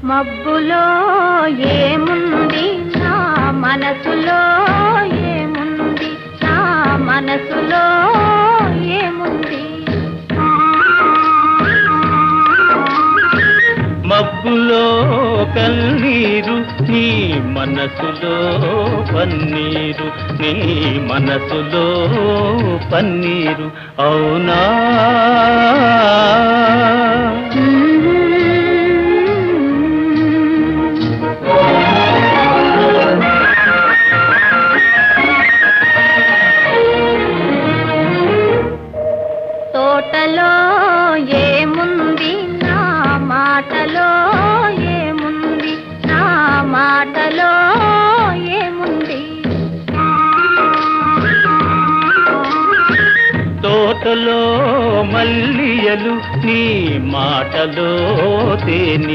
మబ్బులో ఏముంది నా మనసులో ఏముంది నా మనసులో ఏముంది మబ్బులో కన్నీరు నీ మనసులో పన్నీరు నీ మనసులో పన్నీరు అవునా తోటలో ఏముంది నా మాటలో ఏముంది నా మాటలో ఏముంది తోటలో మల్లియలు నీ మాటలో తేని